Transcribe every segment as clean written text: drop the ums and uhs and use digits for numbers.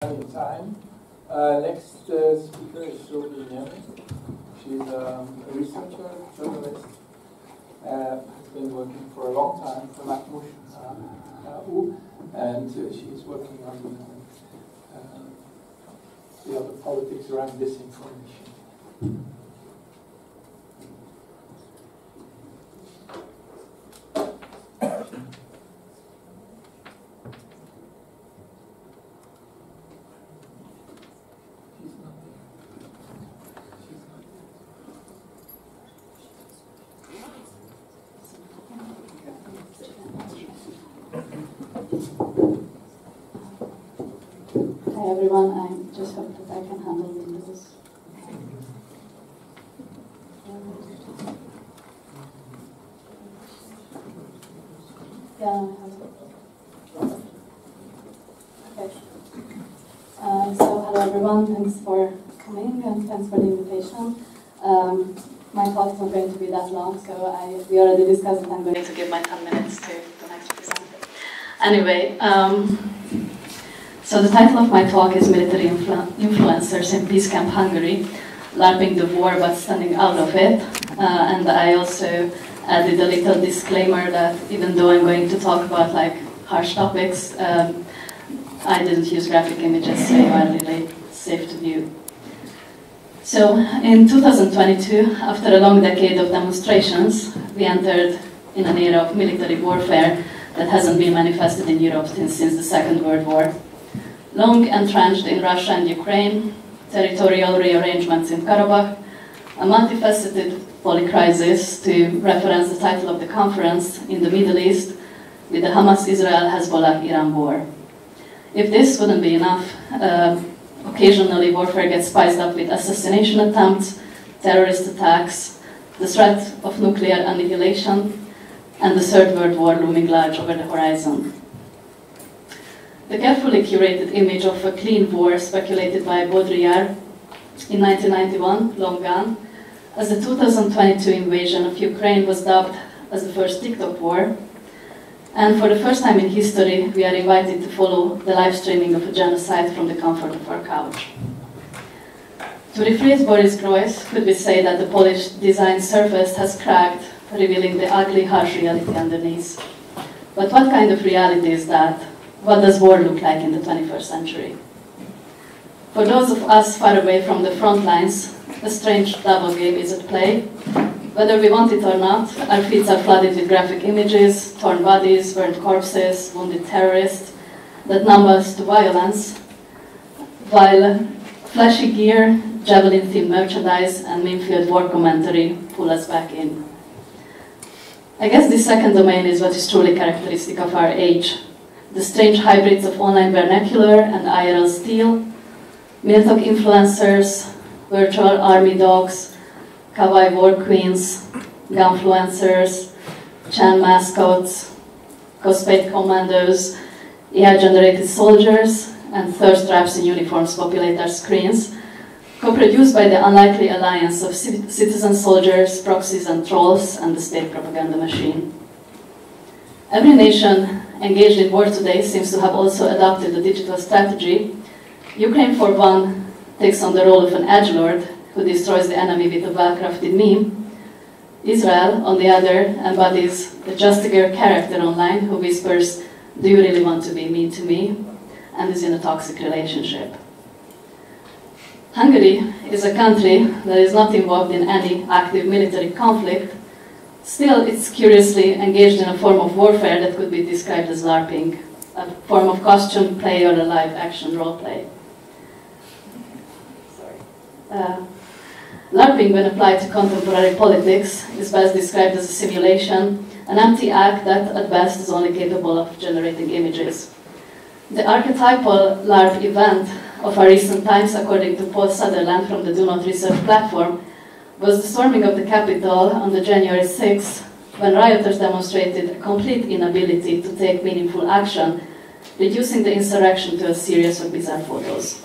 Time. Next speaker is Szilvi Német. She's a researcher, journalist, has been working for a long time for Lakmus, and she's working on the politics around disinformation. Hi everyone, I just hope that I can handle Windows. Yeah, I have it. Okay. So hello everyone, thanks for coming and thanks for the invitation. My talk is not going to be that long, so we already discussed it. I'm going to give my 10 minutes to the next presenter. Anyway, so the title of my talk is Military Influencers in Peace Camp Hungary, LARPing the war but standing out of it. And I also added a little disclaimer that even though I'm going to talk about like harsh topics, I didn't use graphic images, so you are really safe to view. So in 2022, after a long decade of demonstrations, we entered in an era of military warfare that hasn't been manifested in Europe since the Second World War. Long entrenched in Russia and Ukraine, territorial rearrangements in Karabakh, a multifaceted polycrisis, to reference the title of the conference, in the Middle East, with the Hamas-Israel-Hezbollah-Iran war. If this wouldn't be enough, occasionally warfare gets spiced up with assassination attempts, terrorist attacks, the threat of nuclear annihilation, and the Third World War looming large over the horizon. The carefully curated image of a clean war speculated by Baudrillard in 1991, long gone, as the 2022 invasion of Ukraine was dubbed as the first TikTok war, and for the first time in history, we are invited to follow the live streaming of a genocide from the comfort of our couch. To rephrase Boris Groys, could we say that the polished design surface has cracked, revealing the ugly, harsh reality underneath? But what kind of reality is that? What does war look like in the 21st century? For those of us far away from the front lines, a strange double game is at play. Whether we want it or not, our feeds are flooded with graphic images, torn bodies, burnt corpses, wounded terrorists that numb us to violence, while flashy gear, javelin-themed merchandise, and meme-filled war commentary pull us back in. I guess this second domain is what is truly characteristic of our age. The strange hybrids of online vernacular and IRL steel, Miltalk influencers, virtual army dogs, kawaii war queens, gunfluencers, Chan mascots, cosplay commandos, AI-generated soldiers, and thirst traps in uniforms populate our screens, co-produced by the unlikely alliance of citizen soldiers, proxies and trolls, and the state propaganda machine. Every nation engaged in war today seems to have also adopted a digital strategy. Ukraine, for one, takes on the role of an edgelord who destroys the enemy with a well-crafted meme. Israel, on the other, embodies the just-a-girl character online who whispers, "Do you really want to be mean to me?" and is in a toxic relationship. Hungary is a country that is not involved in any active military conflict. Still, it's curiously engaged in a form of warfare that could be described as LARPing, a form of costume play or a live-action roleplay. LARPing, when applied to contemporary politics, is best described as a simulation, an empty act that, at best, is only capable of generating images. The archetypal LARP event of our recent times, according to Paul Sutherland from the Do Not Research platform, was the storming of the Capitol on the January 6th, when rioters demonstrated a complete inability to take meaningful action, reducing the insurrection to a series of bizarre photos.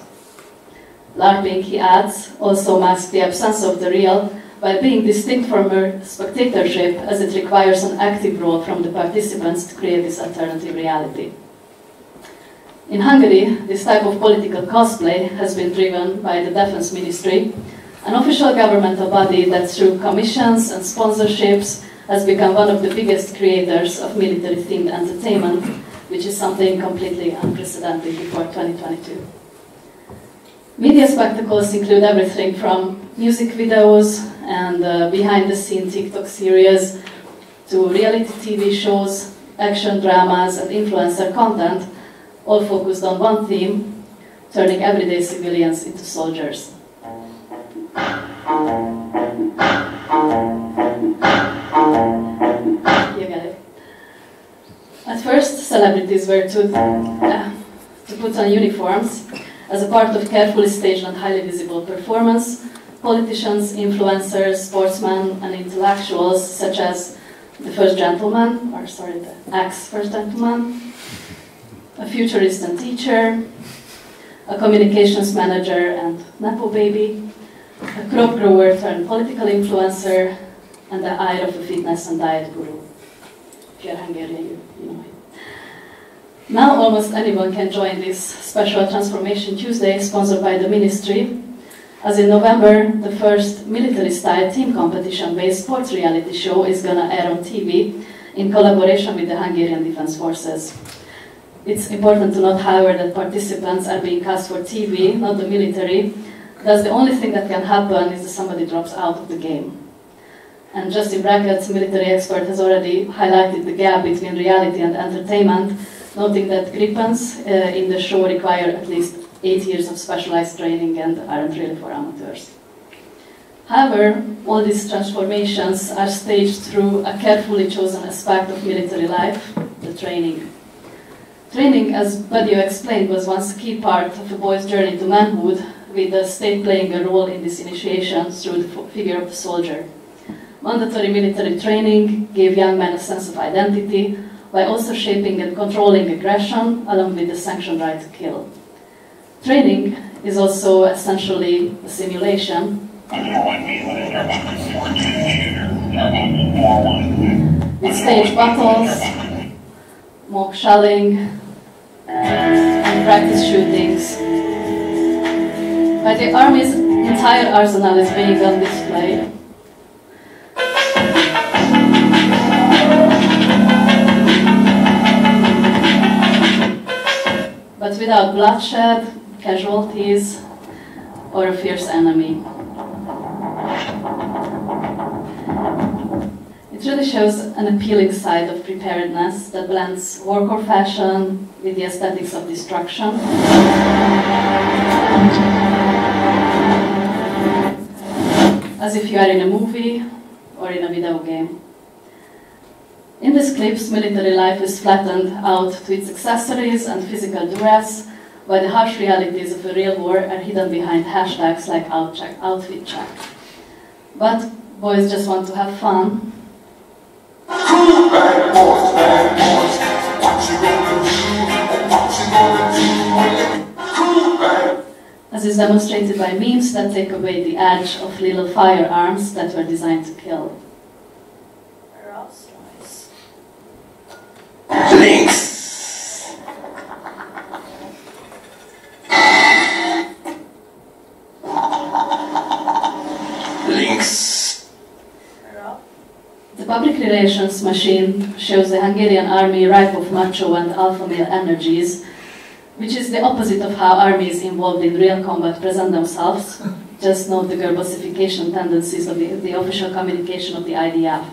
LARPing, he adds, also masks the absence of the real, while being distinct from mere spectatorship, as it requires an active role from the participants to create this alternative reality. In Hungary, this type of political cosplay has been driven by the Defense Ministry, an official governmental body that through commissions and sponsorships has become one of the biggest creators of military-themed entertainment, which is something completely unprecedented before 2022. Media spectacles include everything from music videos and behind-the-scene TikTok series to reality TV shows, action dramas, and influencer content, all focused on one theme, turning everyday civilians into soldiers. You get it. At first, celebrities were to put on uniforms as a part of carefully staged and highly visible performance. Politicians, influencers, sportsmen, and intellectuals, such as the First Gentleman, or sorry, the ex-First Gentleman, a futurist and teacher, a communications manager and Nepo baby, a crop grower turned political influencer, and the eye of a fitness and diet guru. If you're Hungarian, you know it. Now almost anyone can join this special Transformation Tuesday sponsored by the ministry, as in November, the first military-style team competition-based sports reality show is gonna air on TV in collaboration with the Hungarian Defense Forces. It's important to note, however, that participants are being cast for TV, not the military. Thus, the only thing that can happen is that somebody drops out of the game. And just in brackets, military expert has already highlighted the gap between reality and entertainment, noting that Gripens in the show require at least 8 years of specialized training and aren't really for amateurs. However, all these transformations are staged through a carefully chosen aspect of military life, the training. Training, as Badio explained, was once a key part of a boy's journey to manhood, with the state playing a role in this initiation through the figure of the soldier. Mandatory military training gave young men a sense of identity, while also shaping and controlling aggression, along with the sanctioned right to kill. Training is also essentially a simulation, with stage battles, mock shelling, and practice shootings. But the army's entire arsenal is being on display. But without bloodshed, casualties, or a fierce enemy. It really shows an appealing side of preparedness that blends warcore fashion with the aesthetics of destruction. As if you are in a movie or in a video game. In these clips, military life is flattened out to its accessories and physical duress, while the harsh realities of a real war are hidden behind hashtags like outfit check. But boys just want to have fun. Cool bad boys, what you gonna do? What you gonna do? Cool bad. As is demonstrated by memes that take away the edge of little firearms that were designed to kill. Links. The public relations machine shows the Hungarian army ripe of macho and alpha male energies, which is the opposite of how armies involved in real combat present themselves. Just note the girlbossification tendencies of the official communication of the IDF.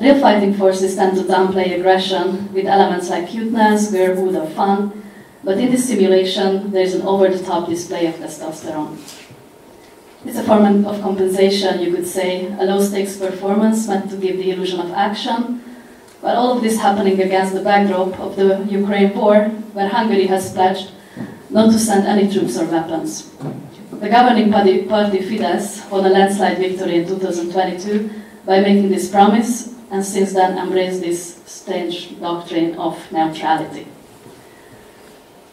Real fighting forces tend to downplay aggression with elements like cuteness, girlhood, or fun, but in this simulation there is an over-the-top display of testosterone. It's a form of compensation, you could say, a low-stakes performance meant to give the illusion of action, but all of this happening against the backdrop of the Ukraine war, where Hungary has pledged not to send any troops or weapons. The governing party Fidesz won a landslide victory in 2022 by making this promise, and since then embraced this strange doctrine of neutrality.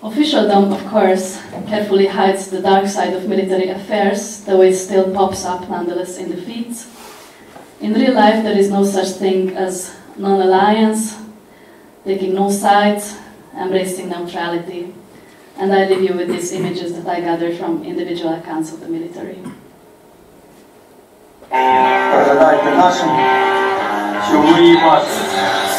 Officialdom, of course, carefully hides the dark side of military affairs, though it still pops up nonetheless in the feeds. In real life, there is no such thing as non-alliance, taking no sides, embracing neutrality. And I leave you with these images that I gathered from individual accounts of the military. Передайте нашим, що ви її бачите.